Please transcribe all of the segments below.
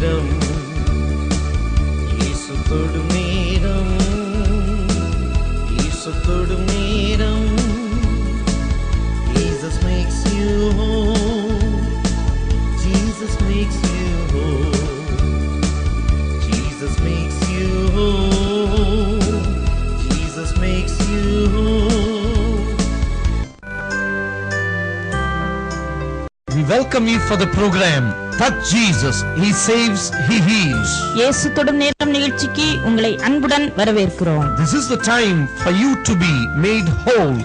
நேரம், இயேசு தொடும் நேரம், இயேசு தொடும் நேரம். Jesus makes you whole, Jesus makes you whole, Jesus makes you whole, Jesus makes you whole. We welcome you for the program Touch Jesus, He saves, He heals. இயேசு தொடும் நேரம் நிகழ்ச்சிக்கு உங்களை அன்புடன் வரவேற்கிறோம். This is the time for you to be made whole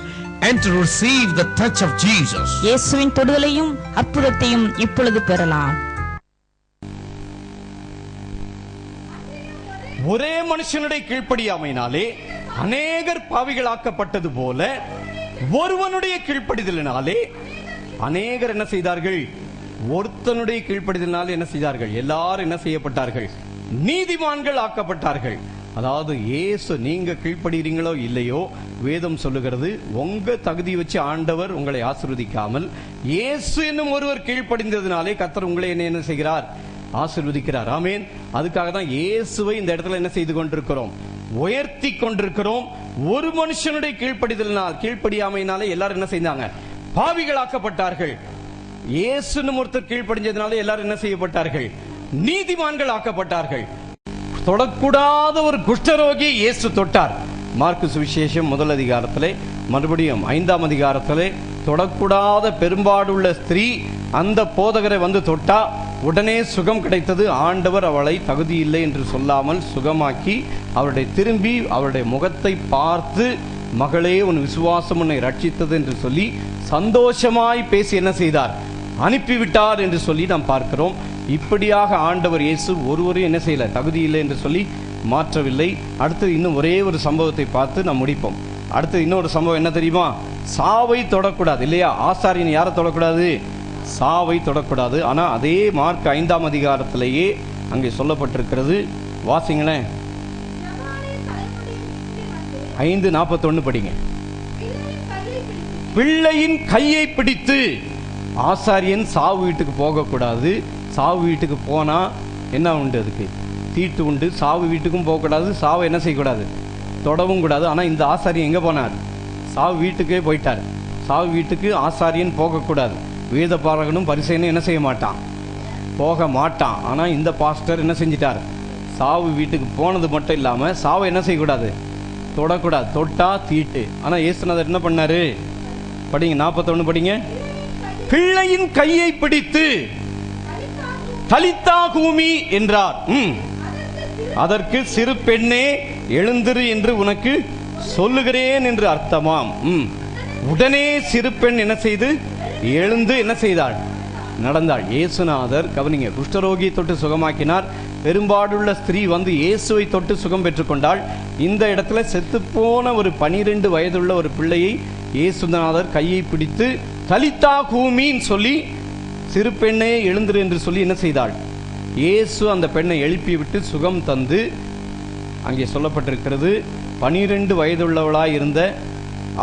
and to receive the touch of Jesus. இயேசுவின் தொடுதலையும் அற்புதத்தையும் இப்பொழுது பெறலாம். ஒரே மனுஷனுடைய கீழ்ப்படியாமையினாலே அநேகர் பாவிகளாக்கப்பட்டது போல ஒருவனுடைய கீழ்ப்படிதலினாலே அநேகர் என்ன செய்தார்கள்? ஒருத்தனுடைய கீழ்ப்படிதலினாலே என்ன செய்தார்கள்? எல்லாரும் என்ன செய்யப்பட்டார்கள்? நீதிமான்கள் ஆக்கப்பட்டார்கள். அதாவது இயேசு நீங்க கீழ்ப்படுகிறீங்களோ இல்லையோ, வேதம் சொல்லுகிறது உங்க தகுதி வச்சு ஆண்டவர் உங்களை ஆசீர்வதிக்காமல் இயேசு என்னும் ஒருவர் கீழ்ப்படிந்ததினாலே கர்த்தர் உங்களை என்ன செய்கிறார்? ஆசீர்வதிக்கிறார். ஆமென். அதுக்காக தான் இயேசுவை இந்த இடத்துல என்ன செய்து கொண்டிருக்கிறோம்? உயர்த்தி கொண்டிருக்கிறோம். ஒரு மனுஷனுடைய கீழ்ப்படியாமையினாலே எல்லாரும் என்ன செய்தாங்க? பாவிகளாக்கப்பட்டார்கள். இயேசு என்னும் ஒருத்தர் கீழ்ப்படிஞ்சதுனால எல்லாரும் என்ன செய்யப்பட்டார்கள்? நீதிமான்கள் ஆக்கப்பட்டார்கள். தொடக்கூடாத ஒரு குஷ்டரோகி இயேசு தொட்டார். மார்க்கு சுவிசேஷம் 1 அதிகாரத்திலே, மறுபடியும் 5ஆம் அதிகாரத்திலே, தொடக்கூடாத பெரும்பாடுள்ள ஸ்திரீ அந்த போதகரை வந்து தொட்டா உடனே சுகம் கிடைத்தது. ஆண்டவர் அவளை தகுதியில்லை என்று சொல்லாமல் சுகமாக்கி அவருடைய திரும்பி அவருடைய முகத்தை பார்த்து, மகளே உன் விசுவாசம் உன்னை ரட்சித்தது என்று சொல்லி சந்தோஷமாய் பேசி என்ன செய்தார்? அனுப்பிவிட்டார் என்று சொல்லி நாம் பார்க்கிறோம். இப்படியாக ஆண்டவர் இயேசு ஒருவரும் என்ன செய்யல? தகுதியில்லை என்று சொல்லி மாற்றவில்லை. அடுத்து இன்னும் ஒரே ஒரு சம்பவத்தை பார்த்து நாம் முடிப்போம். அடுத்து இன்னொரு சம்பவம் என்ன தெரியுமா? சாவை தொடக்கூடாது இல்லையா? ஆசாரியன் யாரை தொடக்கூடாது? சாவை தொடக்கூடாது. ஆனா அதே மார்க் 5ஆம் அதிகாரத்திலேயே அங்கே சொல்லப்பட்டிருக்கிறது. வாசிங்களேன், 5:41 படிங்க. பிள்ளையின் கையை பிடித்து, ஆசாரியன் சாவு வீட்டுக்கு போகக்கூடாது. சாவு வீட்டுக்கு போனா என்ன உண்டு? அதுக்கு தீட்டு உண்டு. சாவு வீட்டுக்கும் போகக்கூடாது. சாவை என்ன செய்யக்கூடாது? தொடவும் கூடாது. ஆனா இந்த ஆசாரியன் எங்க போனார்? சாவு வீட்டுக்கே போயிட்டார். சாவு வீட்டுக்கு ஆசாரியன் போகக்கூடாது. வேத பாரகனும் பரிசேயனும் என்ன செய்ய மாட்டான்? போக மாட்டான். ஆனா இந்த பாஸ்டர் என்ன செஞ்சிட்டார்? சாவு வீட்டுக்கு போனது மட்டும் இல்லாம சாவை என்ன செய்யக்கூடாது? தொடக்கூடாது. தொட்டா தீட்டு. ஆனா இயேசுநாதர் என்ன பண்ணாரு? படிங்க, 41 படிங்க. பிள்ளையின் கையை பிடித்து தலித்தா கூமி என்றார். அதற்கு சிறு பெண்ணே எழுந்திரு என்று உனக்கு சொல்லுகிறேன் என்று அர்த்தமாம். உடனே சிறு பெண் என்ன செய்து எழுந்து என்ன செய்தாள்? நடந்தாள். இயேசுநாதர் கவனிங்க, குஷ்டரோகியை தொட்டு சுகமாக்கினார். பெரும்பாடுள்ள ஸ்திரீ வந்து இயேசுவை தொட்டு சுகம் பெற்றுக்கொண்டாள். இந்த இடத்துல செத்துப்போன ஒரு 12 வயதுள்ள ஒரு பிள்ளையை இயேசுநாதர் கையை பிடித்து தலித்தா கூமின்னு சொல்லி, சிறு பெண்ணே எழுந்திரு என்று சொல்லி என்ன செய்தாள்? இயேசு அந்த பெண்ணை எழுப்பி விட்டு சுகம் தந்து, அங்கே சொல்லப்பட்டிருக்கிறது 12 வயதுள்ளவளாய் இருந்த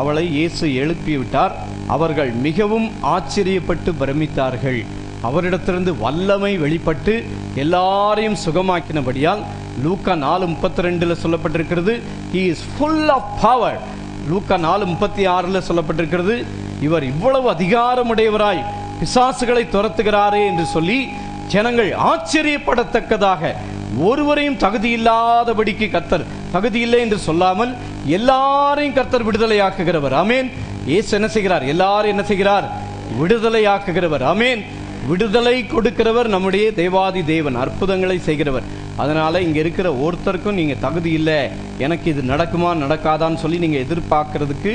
அவளை இயேசு எழுப்பி விட்டார். அவர்கள் மிகவும் ஆச்சரியப்பட்டு பிரமித்தார்கள். அவரிடத்திலிருந்து வல்லமை வெளிப்பட்டு எல்லாரையும் சுகமாக்கினபடியால் லூக்கா 4:32 சொல்லப்பட்டிருக்கிறது, he is full of power. லூக்கா 4:36 சொல்லப்பட்டிருக்கிறது, இவர் இவ்வளவு அதிகாரமுடையவராய் பிசாசுகளை துரத்துகிறாரே என்று சொல்லி ஜனங்கள் ஆச்சரியப்படத்தக்கதாக ஒருவரையும் தகுதியில்லாதபடிக்கு கர்த்தர் தகுதியில்லை என்று சொல்லாமல் எல்லாரையும் கர்த்தர் விடுதலையாக்குகிறவர். ஆமேன். இயேசு என்ன செய்கிறார்? எல்லாரும் என்ன செய்கிறார்? விடுதலையாக்குகிறவர். ஆமேன். விடுதலை கொடுக்கிறவர் நம்முடைய தேவாதி தேவன், அற்புதங்களை செய்கிறவர். அதனால இங்க இருக்கிற ஒருத்தருக்கும் நீங்க தகுதி இல்லை, எனக்கு இது நடக்குமா நடக்காதான்னு சொல்லி நீங்க எதிர்பார்க்கறதுக்கு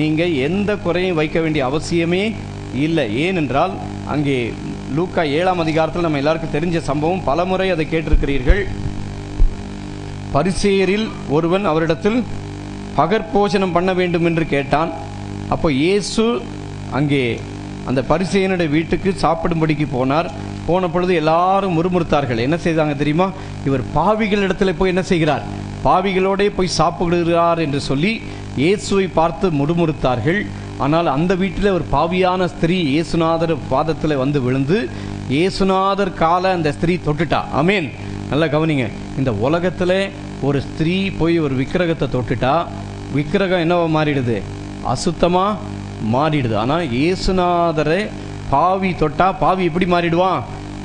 நீங்க எந்த குறையும் வைக்க வேண்டிய அவசியமே இல்லை. ஏனென்றால் அங்கே லூக்கா 7ஆம் அதிகாரத்தில் நம்ம எல்லாருக்கும் தெரிஞ்ச சம்பவம், பலமுறை அதை கேட்டிருக்கிறீர்கள். பரிசேயரில் ஒருவன் அவரிடத்தில் பகற்போஜனம் பண்ண வேண்டும் என்று கேட்டான். அப்போ இயேசு அங்கே அந்த பரிசேயனுடைய வீட்டுக்கு சாப்பிடும்படிக்கு போனார். போன பொழுது எல்லாரும் முறுமுறுத்தார்கள். என்ன செய்தாங்க தெரியுமா? இவர் பாவிகள் இடத்துல போய் என்ன செய்கிறார்? பாவிகளோடே போய் சாப்பிடுகிறார் என்று சொல்லி இயேசுவை பார்த்து முறுமுறுத்தார்கள். ஆனால் அந்த வீட்டில் ஒரு பாவியான ஸ்திரீ இயேசுநாதர் பாதத்தில் வந்து விழுந்து, இயேசுநாதர் காலை அந்த ஸ்திரீ தொட்டுட்டா. ஆமீன். நல்லா கவனிங்க. இந்த உலகத்தில் ஒரு ஸ்திரீ போய் ஒரு விக்கிரகத்தை தொட்டுட்டா விக்கிரகம் என்னவா மாறிடுது? அசுத்தமாக மாறிடுது. ஆனால் இயேசுநாதரை பாவி தொட்டா பாவி எப்படி மாறிடுவான்?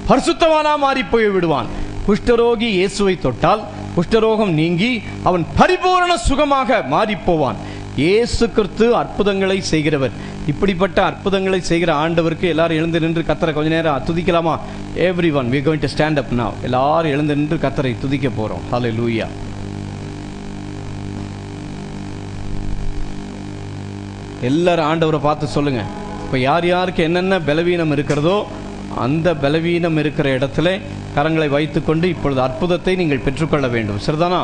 பரிசுத்தவானா மாறி போய் விடுவான். குஷ்டரோகி இயேசுவை தொட்டால் குஷ்டரோகம் நீங்கி அவன் பரிபூரண சுகமாக மாறி போவான். இயேசு கிறிஸ்து அற்புதங்களை செய்கிறவர். இப்படிப்பட்ட அற்புதங்களை செய்கிற ஆண்டவருக்கு எல்லாரும் எழுந்து நின்று கர்த்தரை கொஞ்ச நேரம் துதிக்கலாமா? everyone we are going to stand up now. எல்லாரும் எழுந்து நின்று கர்த்தரை துதிக்க போறோம். ஹல்லேலூயா. எல்லாரும் ஆண்டவரை பார்த்து சொல்லுங்க. இப்போ யார் யாருக்கு என்னென்ன பலவீனம் இருக்கிறதோ அந்த பலவீனம் இருக்கிற இடத்துல கரங்களை வைத்துக்கொண்டு இப்பொழுது அற்புதத்தை நீங்கள் பெற்றுக்கொள்ள வேண்டும். சரிதானா?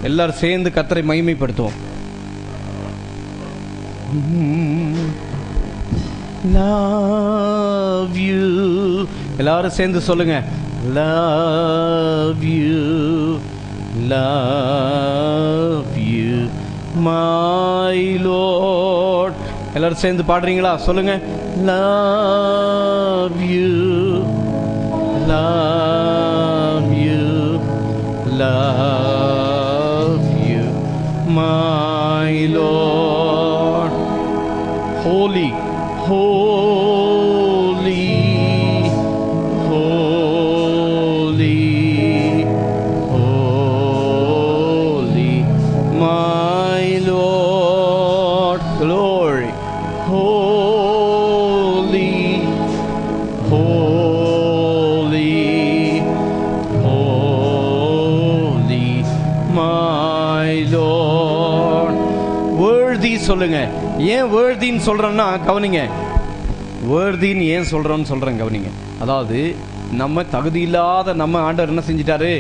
எல்லாரும் சேர்ந்து கர்த்தரை மகிமைப்படுத்துவோம். Love you. எல்லாரும் சேர்ந்து சொல்லுங்க. Love you, love you, my Lord. எல்லாரும் சேர்ந்து பாடுறீங்களா? சொல்லுங்க. Love you, love you, love you, my Lord. Holy, holy, holy, holy, my Lord. Glory. Holy, holy, holy, my Lord. Worthy சொல்லுங்க. ஏன் வேர்தின்னு சொல்றேன்னா கவனிங்க. வேர்தின்னு ஏன் சொல்றோன்னு சொல்றேன் கவனிங்க. அதாவது நம்ம தகுதி இல்லாத நம்ம ஆண்டவர் என்ன செஞ்சிட்டாரு?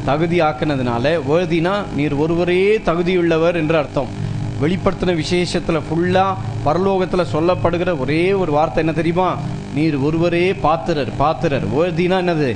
தகுதி ஆக்கினதுனால வேர்தினா நீர் ஒருவரே தகுதியுள்ளவர் என்று அர்த்தம். வெளிப்படுத்தின விசேஷத்தில் ஃபுல்லாக பரலோகத்தில் சொல்லப்படுகிற ஒரே ஒரு வார்த்தை என்ன தெரியுமா? நீர் ஒருவரே பாத்திரர். பாத்திரர் வேர்தினா என்னது?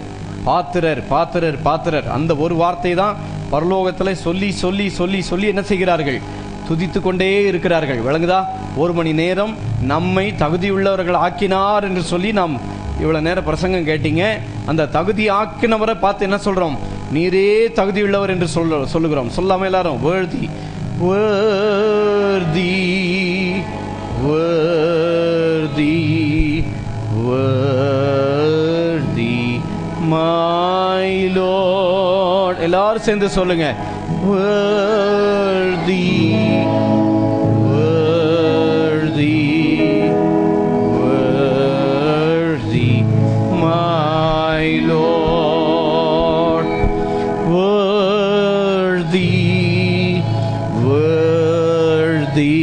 பாத்திரர், பாத்திரர், பாத்திரர். அந்த ஒரு வார்த்தை தான் பரலோகத்தில் சொல்லி சொல்லி சொல்லி சொல்லி என்ன செய்கிறார்கள்? துதித்து கொண்டே இருக்கிறார்கள். விளங்குதா? 1 மணி நேரம் நம்மை தகுதியுள்ளவர்கள் ஆக்கினார் என்று சொல்லி நாம் இவ்வளவு நேரம் பிரசங்கம் கேட்டீங்க. அந்த தகுதி ஆக்கினவரை பார்த்து என்ன சொல்றோம்? நீரே தகுதியுள்ளவர் என்று சொல்லுகிறோம். சொல்லாம எல்லாரும் worthy, worthy, worthy, worthy, my Lord. எல்லாரும் சேர்ந்து சொல்லுங்க. Worthy, worthy, worthy, my Lord. Worthy, worthy,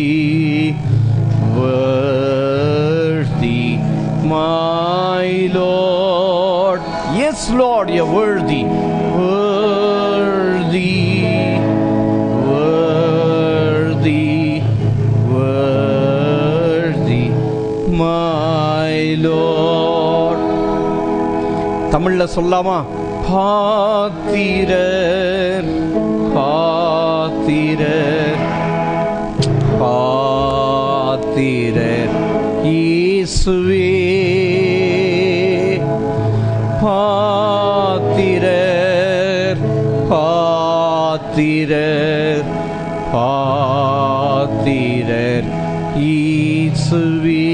worthy, my Lord. Yes, Lord, you're worthy. Worthy, worthy, worthy, my Lord. தமிழ்ல சொல்லாமா? பாத்திரர், பாத்திரர், பாத்திரர் இயேசுவே. பாத்திரர், பாத்திரர், பாத்திரர் இயேசுவே.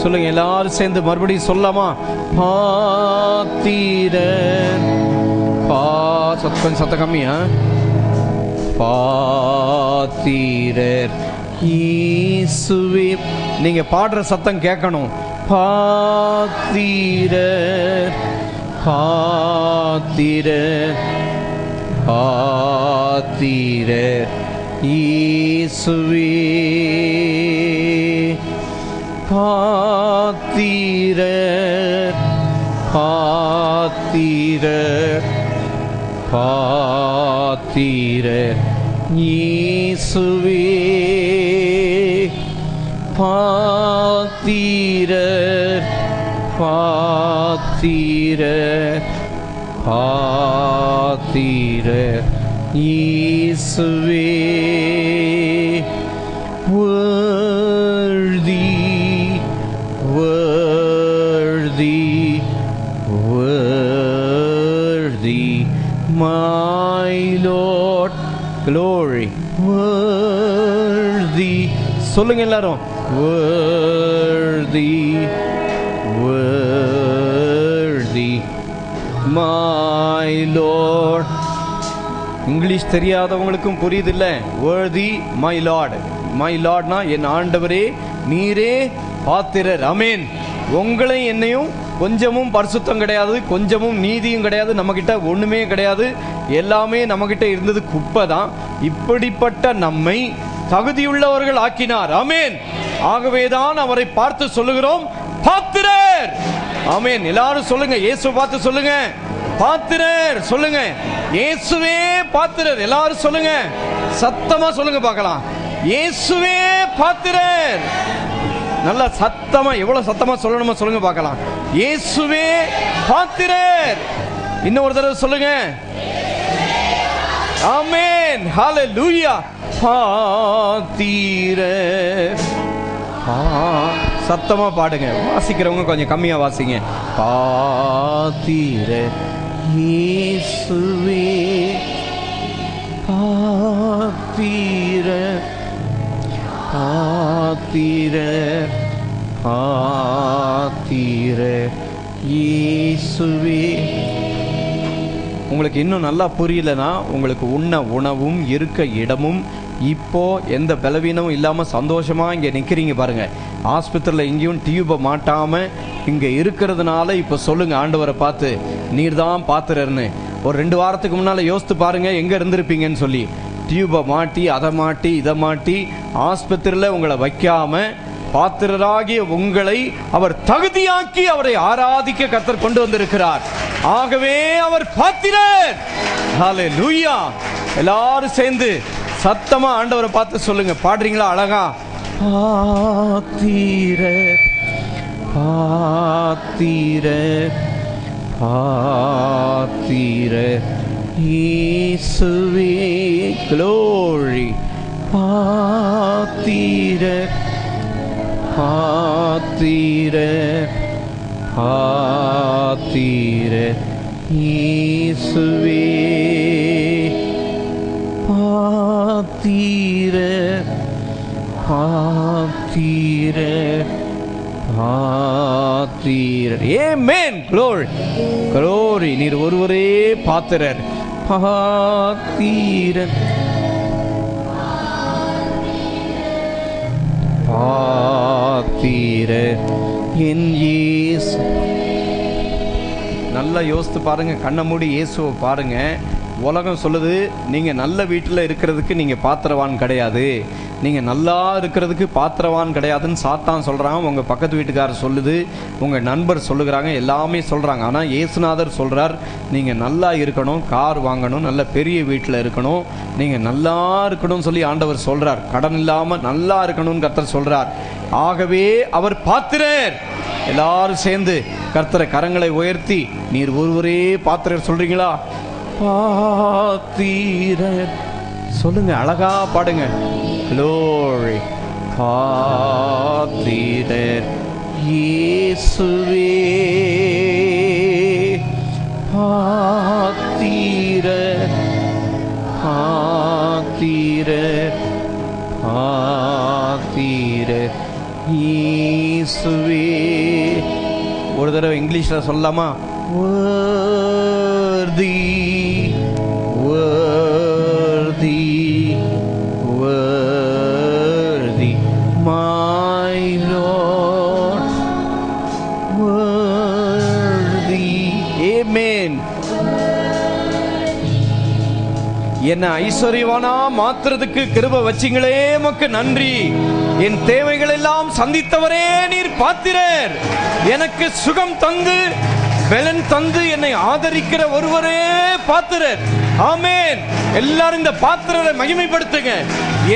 சொல்லுங்க. எல்லாரும் சேர்ந்து மறுபடியும் சொல்லாமா? பாத்திரர். கொஞ்சம் சத்தம் கம்மியா? பாத்திரர் இயேசுவே. நீங்க பாடுற சத்தம் கேட்கணும். பாத்திரர், பாத்திரர், பாத்திரர் இயேசுவே. பாத்திரர், பாத்திரர், பாத்திரர் இயேசுவே. பாத்திரர், பாத்திரர், பாத்திரர் இயேசுவே. worthy, worthy, worthy, my Lord. Glory. Worthy. சொல்லுங்க எல்லாரும். Worthy, worthy, my Lord. English தெரியாதவங்களுக்கும் புரியுது இல்ல? worthy, my Lord. my Lordனா என் ஆண்டவரே, நீரே பாத்திரர். ஆமென். உங்களை என்னையும் கொஞ்சமும் பரிசுத்தம் கிடையாது, கொஞ்சமும் நீதியும் கிடையாது, நம்மகிட்ட ஒண்ணுமே கிடையாது, எல்லாமே நம்மகிட்ட இருந்தது குப்பை தான். இப்படிப்பட்ட நம்மை தகுதியுள்ளவர்கள் ஆக்கினார். ஆமென். ஆகவேதான் அவரை பார்த்து சொல்லுகிறோம், பாத்திரர். ஆமென். எல்லாரும் சொல்லுங்க, இயேசு பார்த்து சொல்லுங்க, பாத்திரர். சொல்லுங்க, இயேசுவே பாத்திரர். எல்லாரும் சொல்லுங்க, சத்தமா சொல்லுங்க பார்க்கலாம், இயேசுவே பாத்திரர். நல்ல சத்தமா, எவ்வளவு சத்தமா சொல்லணுமா சொல்லுங்க பார்க்கலாம், இயேசுவே பாத்திரர். இன்னொரு தடவை சொல்லுங்க. ஆமென். ஹல்லேலூயா. பாத்திரர். சத்தமா பாடுங்க. வாசிக்கிறவங்க கொஞ்சம் கம்மியா வாசிங்க. பாத்திரர் இயேசுவே பாத்திரர், பாத்திரர், பாத்திரர் இயேசுவே. உங்களுக்கு இன்னும் நல்லா புரியலனா, உங்களுக்கு உண்ண உணவும் இருக்க இடமும், இப்போ எந்த பலவீனமும் இல்லாம சந்தோஷமா இங்க நிக்கிறீங்க பாருங்க. ஆஸ்பத்திரியில் எங்கேயும் டியூபை மாட்டாம இங்க இருக்கிறதுனால இப்ப சொல்லுங்க ஆண்டவரை பார்த்து, நீர் தான் பாத்திரர்னு. ஒரு 2 வாரத்துக்கு முன்னால யோசித்து பாருங்க எங்க இருந்திருப்பீங்கன்னு சொல்லி. டியூபை மாட்டி, அதை மாட்டி, இதை மாட்டி ஆஸ்பத்திரியில் உங்களை வைக்காம பாத்திரராகிய உங்களை அவர் தகுதியாக்கி அவரை ஆராதிக்க கர்த்தர் கொண்டு வந்திருக்கிறார். ஆகவே அவர் பாத்திரர். ஹல்லேலூயா. எல்லாரும் சேர்ந்து சத்தமா ஆண்டவரை பார்த்து சொல்லுங்க. பாடுறீங்களா அழகா? பாத்திரர், பாத்திரர், பாத்திரர் இயேசுவே. glory. பாத்திரர், பாத்திரர், பாத்திரர் இயேசுவே. பாத்திரர், பாத்திரர், பாத்திரர். ஆமென். glory, glory. நீர் ஒருவரே பாத்திரர். பாத்திரர், பாத்திரர் என் இயேசு. நல்லா யோசித்து பாருங்க, கண்ணை மூடி இயேசுவை பாருங்க. உலகம் சொல்லுது, நீங்க நல்ல வீட்டில் இருக்கிறதுக்கு நீங்க பாத்திரவான் கிடையாது, நீங்க நல்லா இருக்கிறதுக்கு பாத்திரவான் கிடையாதுன்னு சாத்தான் சொல்றான். உங்க பக்கத்து வீட்டுக்காரர் சொல்லுது, உங்க நண்பர் சொல்லுகிறாங்க, எல்லாமே சொல்றாங்க. ஆனா இயேசுநாதர் சொல்றார், நீங்க நல்லா இருக்கணும், கார் வாங்கணும், நல்ல பெரிய வீட்டில் இருக்கணும், நீங்க நல்லா இருக்கணும்னு சொல்லி ஆண்டவர் சொல்றார். கடன் இல்லாம நல்லா இருக்கணும்னு கர்த்தர் சொல்றார். ஆகவே அவர் பாத்திரர். எல்லாரும் சேர்ந்து கர்த்தரை கரங்களை உயர்த்தி, நீர் ஒருவரே பாத்திரர் சொல்றீங்களா? பாத்திரர் சொல்லுங்க, அழகா பாடுங்க. glory. பாத்திரர் இயேசுவே. பாத்திரர், பாத்திரர், பாத்திரர் இயேசுவே. ஒரு தடவை இங்கிலீஷ்ல சொல்லலாமா? worthy, worthy, worthy my Lord, worthy. Amen. என்ன ஐஸ்வர்யவானா மாத்துறதுக்கு கிருபை வச்சிங்களே, உமக்கு நன்றி. என் தேவைகள் எல்லாம் சந்தித்தவரே நீர் பாத்திரர். எனக்கு சுகம் தந்து பலன் தந்து என்னை ஆதரிக்கிற ஒருவரே பாத்திரர். ஆமென். எல்லாரும் இந்த பாத்திரரை மகிமைப்படுத்துங்க.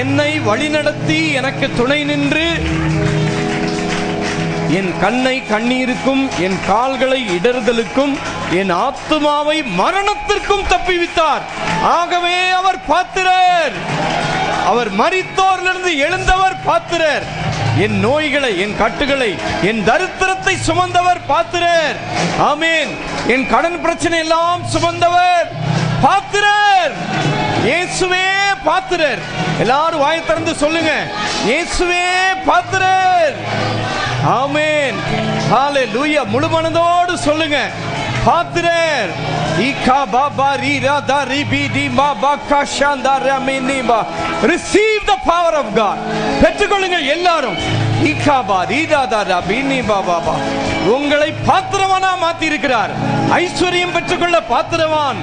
என்னை வழிநடத்தி எனக்கு துணை நின்று என் கண்ணை கண்ணீருக்கும் என் கால்களை இடறுதலுக்கும் என் ஆத்துமாவை மரணத்திற்கும் தப்பிவித்தார். ஆகவே அவர் பாத்திரர். அவர் மரித்தோரிலிருந்து எழுந்தவர் பாத்திரர். என் நோய்களை, என் கட்டுகளை, என் தரித்திரத்தை சுமந்தவர் பாத்திரர். ஆமென். என் கடன் பிரச்சனை எல்லாம் சுமந்தவர் பாத்திரர். இயேசுவே பாத்திரர். எல்லாரும் வாயை திறந்து சொல்லுங்க, இயேசுவே பாத்திரர். ஆமென். ஹalleluya. முழு மனதோடு சொல்லுங்க, பாத்திரர். Receive the power of God. பெற்றுக்கொள்ளுங்கள் எல்லாரும். உங்களை பாத்திரவானா மாத்தி இருக்கிறார். ஐஸ்வர்யம் பெற்றுக்கொள்ள பாத்திரவான்,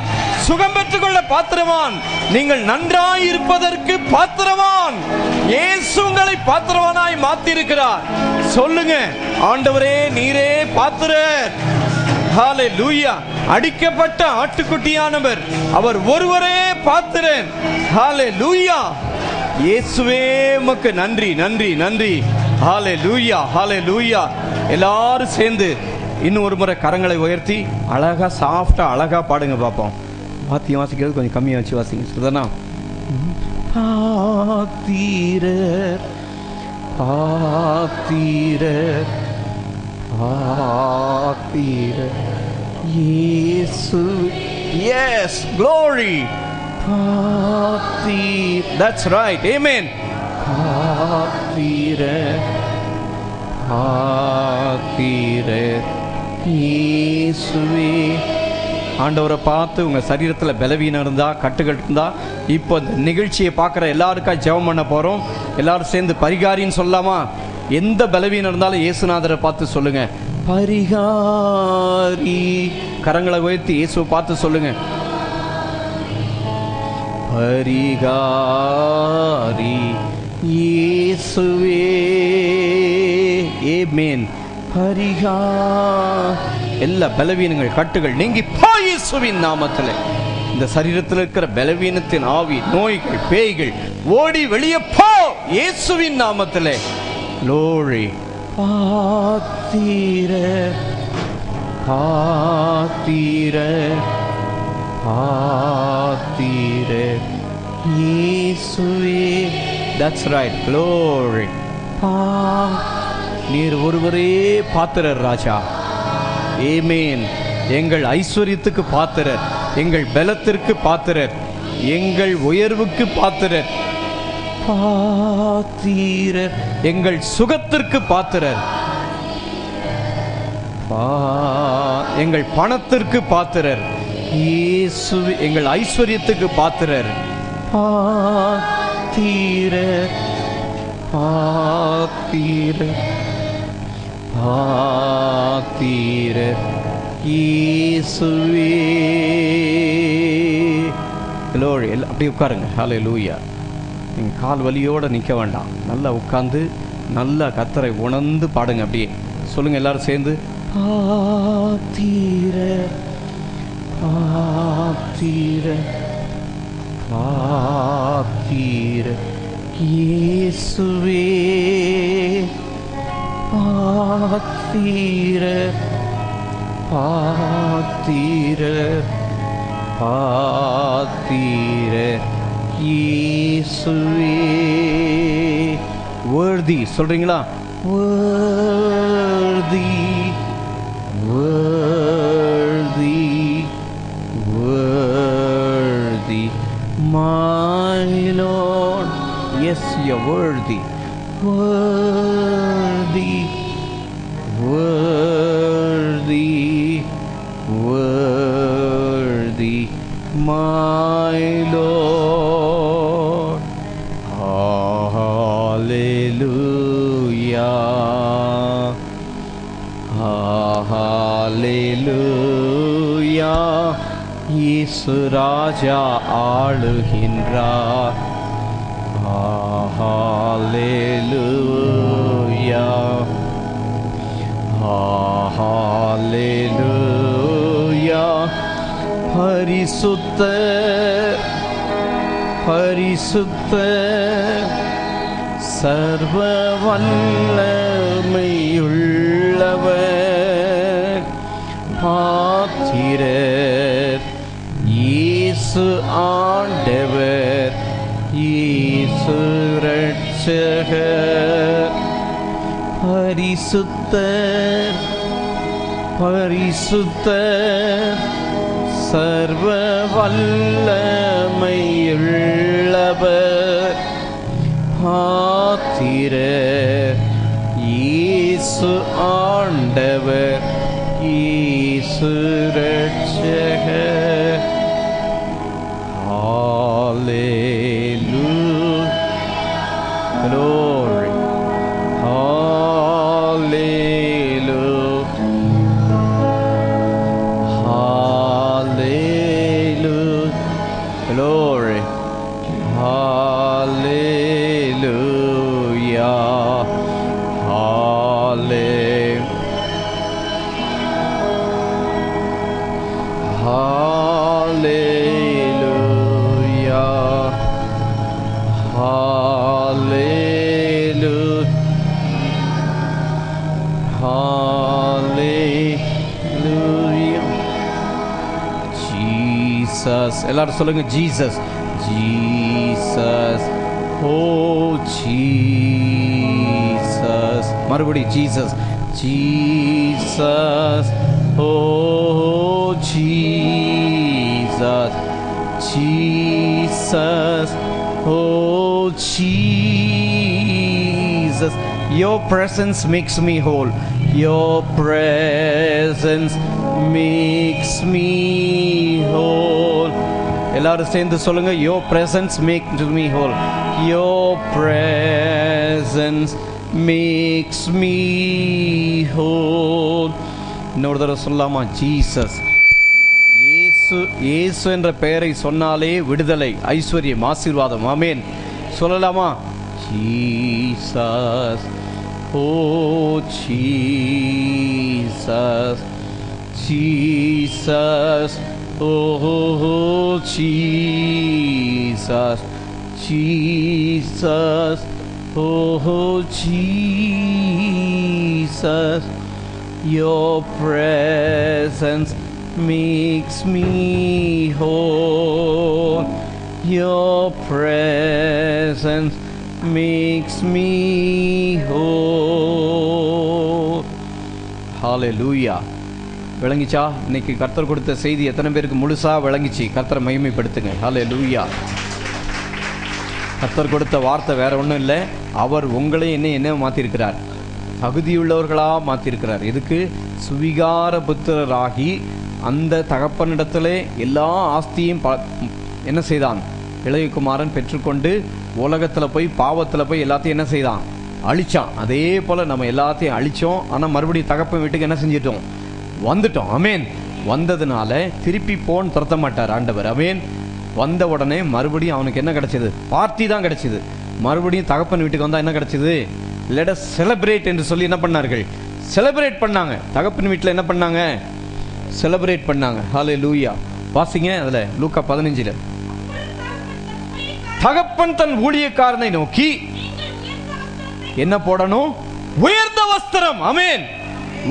சுகம் பெற்றுக்கொள்ள பாத்திரவான், நீங்கள் நன்றாய் இருப்பதற்கு பாத்திரவான். இயேசு உங்களை பாத்திரவானாய் மாத்தி இருக்கிறார். சொல்லுங்க, ஆண்டவரே நீரே பாத்திரர். ஹalleluya. அடிக்கப்பட்ட ஆட்டுக்குட்டியானவர், அவர் ஒருவரே பாத்திரன். ஹalleluya. இயேசுவே உமக்கு நன்றி, நன்றி, நன்றி. ஹalleluya, ஹalleluya. எல்லாரும் சேர்ந்து இன்னும் ஒரு முறை கரங்களை உயர்த்தி அழகா சாஃப்டா அழகா பாடுங்க பாப்போம். வாத்தியம் வாசிக்கிறது கொஞ்சம் கம்மியா வச்சு வாசிங்க. சரிதானா? பாத்திரர், பாத்திரர், பாத்திரர் இயேசு. Yes, glory. பாத்திரர். That's right. Amen. பாத்திரர், பாத்திரர் இயேசுவே. ஆண்டவரை பார்த்து உங்க சரீரத்தில் பலவீனம் இருந்தா, கட்டுகள் இருந்தா, இப்போ இந்த நிகழ்ச்சியை பார்க்குற எல்லாருக்கா ஜெபம் பண்ண போறோம். எல்லாரும் சேர்ந்து பரிகாரின்னு சொல்லலாமா? எந்த பலவீனம் இருந்தாலும் இயேசுநாதரை பார்த்து சொல்லுங்க, பரிகாரி. கரங்களை உயர்த்தி இயேசுவை பார்த்து சொல்லுங்க, பரிகாரி இயேசுவே. ஆமென். பரிகா. எல்லா பலவீனங்கள், கட்டுகள் நீங்கி போ இயேசுவின் நாமத்தில். இந்த சரீரத்தில் இருக்கிற பலவீனத்தின் ஆவி, நோய்கள், பேய்கள் ஓடி வெளியே போ இயேசுவின் நாமத்தில். Glory. பாத்திரர், பாத்திரர், பாத்திரர் இயேசுவே. That's right. Glory. நீர் ஒருவரே பாத்திரர் ராஜா. ஆமென். எங்கள் ஐஸ்வர்யத்துக்கு பாத்திரர், எங்கள் பலத்திற்கு பாத்திரர், எங்கள் உயர்வுக்கு பாத்திரர், பாத்திரர் எங்கள் சுகத்திற்கு பாத்திரர், எங்கள் பணத்திற்கு பாத்திரர். இயேசு எங்கள் ஐஸ்வர்யத்துக்கு பாத்திரர். பாத்திரர், பாத்திரர், பாத்திரர் இயேசுவே. glory. அப்படியே உட்காருங்க. ஹalleluya. நீங்கள் கால் வலியோடு நிற்க வேண்டாம். நல்லா உட்கார்ந்து நல்லா கர்த்தரை உணர்ந்து பாடுங்க. அப்படியே சொல்லுங்க எல்லாரும் சேர்ந்து, பாத்திரர், பாத்திரர், பாத்திரர் இயேசுவே. பாத்திரர், பாத்திரர், பாத்திரர் இயேசுவே. worthy சொல்றீங்களா? worthy, worthy, worthy my Lord. Yes, you're worthy. Worthy, worthy, worthy my Lord. Hallelujah, hallelujah. இயேசு ராஜா ஆளுகின்றார். Hallelujah, hallelujah. பரிசுத்த, பரிசுத்த சர்வ வல்லமையுள்ளவர் பாத்திரர் இயேசு ஆண்டவர், இயேசு இரட்சகர். பரிசுத்தர் பரிசுத்தர் சர்வ வல்லமையுள்ளவர் பாத்திரர் இயேசு ஆண்டவர் இயேசு ரட்சகர். Hallelujah. Glory. Hallelujah. Hallelujah. Glory. Hallelujah. Hallelujah. Hallelujah. Hallelujah. Hallelujah. Jesus. எல்லாரும் சொல்லுங்க Jesus. Jesus. Oh Jesus. மறுபடி Jesus. Jesus. Oh Jesus. Jesus. Oh Jesus. Your presence makes me whole. Your presence makes me whole. எல்லாரும் சேர்ந்து சொல்லுங்க. Your presence makes me whole. Your presence makes me whole. இன்னொரு தடவை சொல்லலாமா? Jesus. இயேசு என்ற பெயரை சொன்னாலே விடுதலை, ஐஸ்வர்யம், ஆசீர்வாதம். ஆமென். சொல்லலாமா? ஜீசஸ். ஓ ஜீசஸ். ஜீசஸ். ஓ ஜீசஸ். ஜீசஸ். ஓ Jesus. Your presence makes me whole. Your presence makes me whole. Hallelujah. விளங்கிச்சா? இன்னைக்கு கர்த்தர் கொடுத்த செய்தி எத்தனை பேருக்கு முழுசா விளங்கிச்சு? கர்த்தரை மகிமைப்படுத்துங்க. ஹல்லேலூயா. கர்த்தர் கொடுத்த வார்த்தை வேற ஒன்றும் இல்லை. அவர் உங்களை என்ன மாற்றிருக்கிறார்? தகுதியுள்ளவர்களாக மாற்றிருக்கிறார். எதுக்கு? சுவிகார புத்திரராகி அந்த தகப்பனிடத்திலே எல்லா ஆஸ்தியும் என்ன செய்தான்? இளையகுமாரன் பெற்றுக்கொண்டு உலகத்தில் போய் பாவத்தில் போய் எல்லாத்தையும் என்ன செய்தான்? அழிச்சான். அதே போல் நம்ம எல்லாத்தையும் அழித்தோம். ஆனால் மறுபடியும் தகப்பன் வீட்டுக்கு என்ன செஞ்சிட்டோம்? வந்துட்டோம். அமேன். வந்ததுனால திருப்பி போன்னு துரத்த மாட்டார் ஆண்டவர். அமேன். வந்த உடனே மறுபடியும் அவனுக்கு என்ன கிடைச்சது? பார்ட்டி தான் கிடைச்சது. மறுபடியும் தகப்பன் வீட்டுக்கு வந்தால் என்ன கிடைச்சது? லெட் அஸ் செலிப்ரேட் என்று சொல்லி என்ன பண்ணார்கள்? செலிப்ரேட் பண்ணாங்க. தகப்பன் வீட்டில் என்ன பண்ணாங்க? செலிப்ரேட் பண்ணாங்க. ஹல்லேலூயா. வாசிங்க அதில் லூக்கா 15. தகப்பன் தன் ஊழியக்காரனை நோக்கி என்ன போடணும்? உயர்ந்த வஸ்திரம். ஆமென்.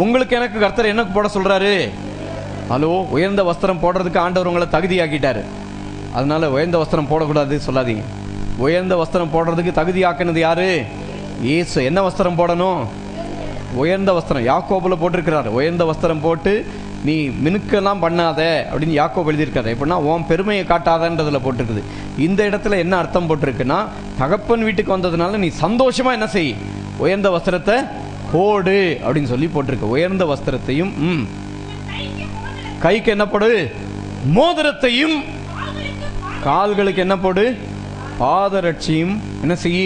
உங்களுக்கு எனக்கு கர்த்தர் என்ன போட சொல்றாரு? ஹலோ, உயர்ந்த வஸ்திரம் போடுறதுக்கு ஆண்டவர் உங்களை தகுதியாக்கிட்டாரு. அதனால உயர்ந்த வஸ்திரம் போடக்கூடாது சொல்லாதீங்க. உயர்ந்த வஸ்திரம் போடுறதுக்கு தகுதியாக்குனது யாரு? இயேசு. என்ன வஸ்திரம் போடணும்? உயர்ந்த வஸ்திரம். யாக்கோபுல போட்டிருக்கிறார். உயர்ந்த வஸ்திரம் போட்டு நீ மினுக்கெல்லாம் பண்ணாத அப்படின்னு யாக்கோபு எழுதியிருக்காரு. எப்படின்னா உன் பெருமையை காட்டாதன்றதுல போட்டிருக்குது. இந்த இடத்துல என்ன அர்த்தம் போட்டிருக்குன்னா, தகப்பன் வீட்டுக்கு வந்ததுனால நீ சந்தோஷமா என்ன செய்? உயர்ந்த வஸ்திரத்தை போடு அப்படின்னு சொல்லி போட்டிருக்கு. உயர்ந்த வஸ்திரத்தையும் கைக்கு என்ன போடு? மோதிரத்தையும் கால்களுக்கு என்ன போடு? பாதரட்சியும் என்ன செய்ய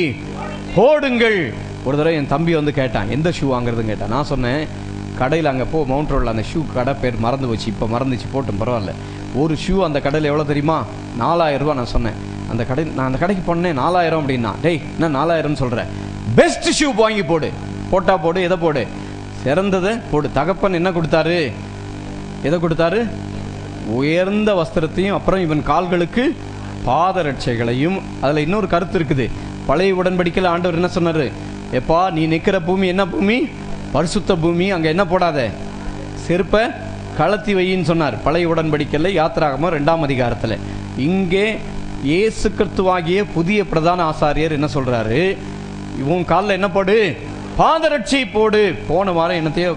போடுங்கள். ஒரு தடவை என் தம்பி வந்து கேட்டான், எந்த ஷூ வாங்குறதுன்னு கேட்டான். நான் சொன்னேன், கடையில் அங்கே போ, மவுண்ட் ரோடில் அந்த ஷூ கடை பேர் மறந்து போச்சு, இப்போ மறந்துச்சு, போட்டும் பரவாயில்ல. ஒரு ஷூ அந்த கடையில் எவ்வளோ தெரியுமா? 4000 ரூபா. நான் சொன்னேன் நான் அந்த கடைக்கு போனேன் 4000 அப்படின்னா. டேய் என்ன 4000 சொல்கிறேன்? பெஸ்ட் ஷூ வாங்கி போடு. போட்டா போடு. எதை போடு? சிறந்ததை போடு. தகப்பன் என்ன கொடுத்தாரு? எதை கொடுத்தாரு? உயர்ந்த வஸ்திரத்தையும் அப்புறம் இவன் கால்களுக்கு பாதரட்சைகளையும். அதில் இன்னொரு கருத்து இருக்குது. பழைய உடன்படிக்கையில் ஆண்டவர் என்ன சொன்னார்? எப்பா நீ நிற்கிற பூமி என்ன பூமி? பரிசுத்த பூமி. அங்கே என்ன போடாத? செருப்பை கலத்தி வையின்னு சொன்னார் பழைய உடன்படிக்கையில், யாத்திராகமம் 2ஆம் அதிகாரத்தில். இங்கே இயேசு கிறிஸ்துவாகிய புதிய பிரதான ஆசாரியர் என்ன சொல்கிறாரு? இவன் காலில் என்ன போடு? பாதரட்சை போடு. போன வாரம் என்னத்தையோ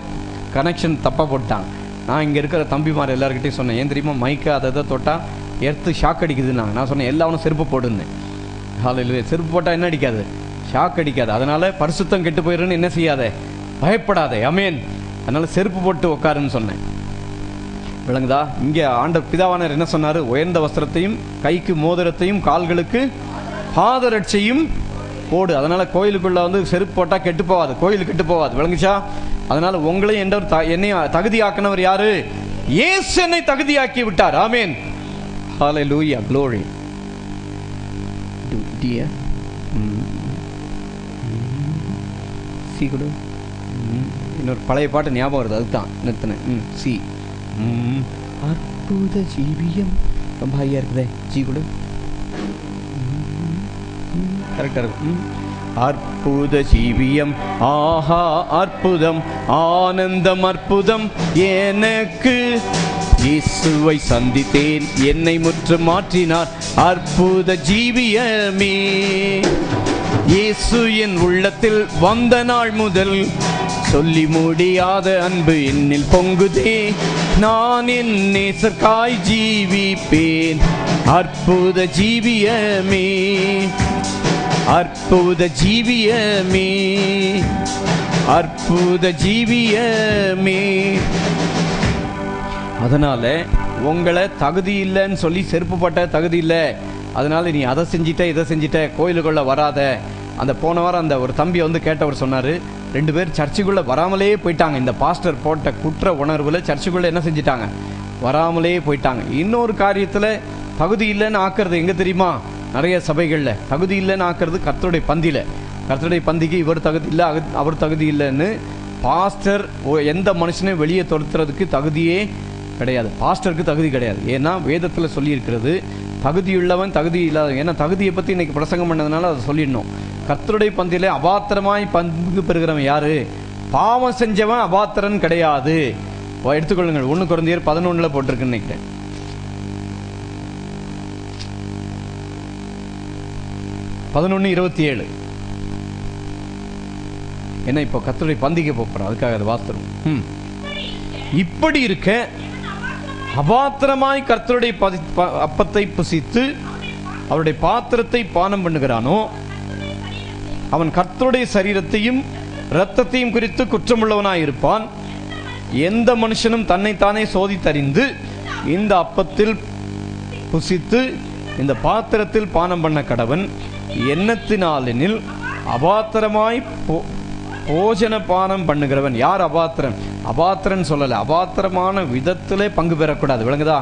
கனெக்ஷன் தப்பாக போட்டாங்க. நான் இங்கே இருக்கிற தம்பிமார் எல்லாருக்கிட்டையும் சொன்னேன், ஏன் தெரியுமா மைக்கை அதை தொட்டால் எர்த்து ஷாக் அடிக்குதுன்னாங்க. நான் சொன்னேன் எல்லாரும் செருப்பு போடுன்னு. ஹல்லேலூயா. செருப்பு போட்டால் என்ன அடிக்காது? ஷாக் அடிக்காது. அதனால் பரிசுத்தம் கெட்டு போயிடுன்னு என்ன செய்யாதே, பயப்படாதே. ஆமென். அதனால் செருப்பு போட்டு உட்காருன்னு சொன்னேன். விளங்குதா? இங்கே ஆண்டவர் பிதாவானவர் என்ன சொன்னார்? உயர்ந்த வஸ்திரத்தையும் கைக்கு மோதிரத்தையும் கால்களுக்கு பாதரட்சையும் போடு. அதனால் கோயிலுக்குள்ளே வந்து செருப்பு போட்டால் கெட்டு போகாது, கோயில் கெட்டு போகாது. விளங்குச்சா? அதனால் உங்களையும் என்னை தகுதியாக்கினவர் யாரு? இயேசு என்னை தகுதியாக்கி விட்டார். ஆமென். ஹல்லேலூயா. glory. இன்னொரு பழைய பாட்டு ஞாபகம் வருது, அதுதான் நிறுத்தினேன். சி அற்புத ஜீவியம் ரொம்ப ஹையா இருக்குதே. ஜி கூட கரெக்டா இருக்கு. அற்புத ஜீவியம், ஆஹா அற்புதம், ஆனந்தம் அற்புதம் எனக்கு. இயேசுவை சந்தித்தேன், என்னை முற்றும் மாற்றினார். அற்புத ஜீவியமே. இயேசு என் உள்ளத்தில் வந்த நாள் முதல் சொல்லி முடியாத அன்பு என்னில் பொங்குதே. நான் என் நேசர்காய் ஜீவிப்பேன். அற்புத ஜீவியமே, அற்புத ஜீவியமே, அற்புத ஜீவியமே. அதனால உங்களை தகுதி இல்லைன்னு சொல்லி செருப்பு பட்ட தகுதி இல்லை, அதனால நீ அதை செஞ்சிட்ட இதை செஞ்சிட்ட கோயிலுக்குள்ள வராத. அந்த போன வாரம் அந்த ஒரு தம்பி வந்து கேட்டவர் சொன்னார், 2 பேர் சர்ச்சுக்குள்ளே வராமலே போயிட்டாங்க. இந்த பாஸ்டர் போட்ட குற்ற உணர்வில் சர்ச்சுக்குள்ளே என்ன செஞ்சிட்டாங்க? வராமலே போயிட்டாங்க. இன்னொரு காரியத்தில் தகுதி இல்லைன்னு ஆக்கிறது எங்கே தெரியுமா? நிறைய சபைகளில் தகுதி இல்லைன்னு ஆக்கிறது கர்த்தருடைய பந்தியில். கர்த்தருடைய பந்திக்கு இவர் தகுதி இல்லை, அவர் தகுதி இல்லைன்னு பாஸ்டர் எந்த மனுஷனையும் வெளியே தொடுத்துறதுக்கு தகுதியே கிடையாது. பாஸ்டருக்கு தகுதி கிடையாது. ஏன்னா வேதத்தில் சொல்லியிருக்கிறது தகுதியுள்ளவன் தகுதி இல்லாத. ஏன்னா தகுதியை பற்றி இன்னைக்கு பிரசங்கம் பண்ணதுனால அதை சொல்லிடணும். கர்த்தருடைய பந்தியிலே அபாத்திரமாய் பங்கு பெறுகிறவன் யாரு? பாவம் செஞ்சவன் அபாத்திரன் கிடையாது. எடுத்துக்கொள்ளுங்கள். 1 கொரிந்தியர் 11 போட்டிருக்கு நினைக்கிறேன். 11:27. என்ன இப்போ கர்த்தருடைய பந்திக்கு போறோம், அதுக்காக அதை வாஸ்தரும். இப்படி இருக்க அபாத்திரமாய் கர்த்தருடைய அப்பத்தை புசித்து அவருடைய பாத்திரத்தை பானம் பண்ணுகிறானோ அவன் கர்த்தருடைய சரீரத்தையும் இரத்தத்தையும் குறித்து குற்றமுள்ளவனாய் இருப்பான். எந்த மனுஷனும் தன்னைத்தானே சோதித்தறிந்து இந்த அப்பத்தில் புசித்து இந்த பாத்திரத்தில் பானம் பண்ண கடவன். எண்ணத்தினாலெனில் அபாத்திரமாய் போஜன பானம் பண்ணுகிறவன். யார் அபாத்திரன்? அபாத்திரன் சொல்லலை, அபாத்திரமான விதத்திலே பங்கு பெறக்கூடாது. விளங்குதா?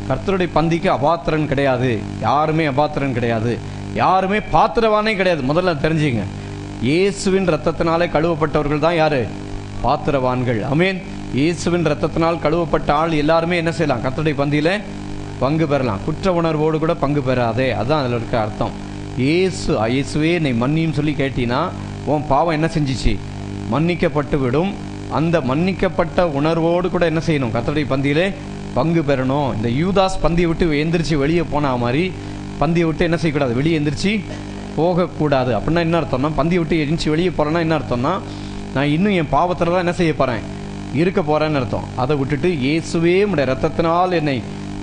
கர்த்தருடைய பந்திக்கு அபாத்திரன் கிடையாது. யாருமே அபாத்திரன் கிடையாது, யாருமே பாத்திரவானே கிடையாது. முதல்ல தெரிஞ்சுங்க, இயேசுவின் இரத்தத்தினாலே கழுவப்பட்டவர்கள் தான் யாரு? பாத்திரவான்கள். ஆமென். இயேசுவின் இரத்தத்தினால் கழுவப்பட்ட ஆள் எல்லாருமே என்ன செய்யலாம்? கர்த்தருடைய பந்தியில பங்கு பெறலாம். குற்ற உணர்வோடு கூட பங்கு பெறாதே, அதுதான் அதில் இருக்க அர்த்தம். இயேசுவே என்னை மன்னியும் சொல்லி கேட்டினா உன் பாவம் என்ன செஞ்சிச்சு? மன்னிக்கப்பட்டு விடும். அந்த மன்னிக்கப்பட்ட உணர்வோடு கூட என்ன செய்யணும்? கர்த்தருடைய பந்தியிலே பங்கு பெறணும். இந்த யூதாஸ் பந்தியை விட்டு எந்திரிச்சு வெளியே போன மாதிரி பந்தியை விட்டு என்ன செய்யக்கூடாது? வெளியே எந்திரிச்சு போகக்கூடாது. அப்படின்னா என்ன அர்த்தம்னா, பந்தியை விட்டு எந்திரிச்சு வெளியே போகிறேன்னா என்ன அர்த்தம்னா, நான் இன்னும் என் பாவத்தில் தான் என்ன செய்ய போகிறேன்? இருக்க போகிறேன்னு அர்த்தம். அதை விட்டுட்டு இயேசுவே உடைய இரத்தத்தினால் என்னை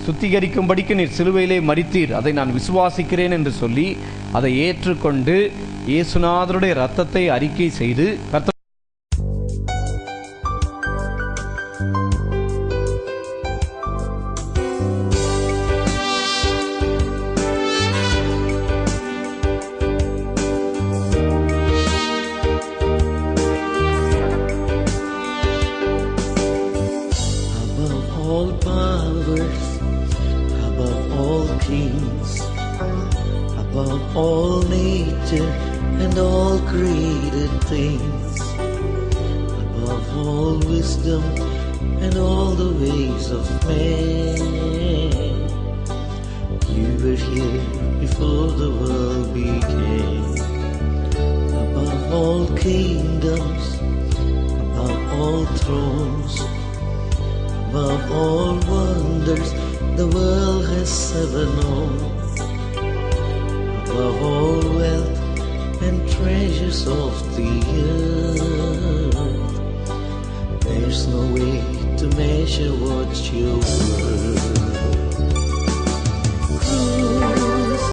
சுத்திகரிக்கும்படிக்கு நீர் சிலுவையிலே மரித்தீர், அதை நான் விசுவாசிக்கிறேன் என்று சொல்லி அதை ஏற்றுக்கொண்டு இயேசுநாதருடைய இரத்தத்தை அறிக்கை செய்து and all created things, above all wisdom and all the ways of man. You were here before the world began, above all kingdoms, above all thrones, above all wonders the world has ever known, above all wealth and treasures of the earth. There's no way to measure what you're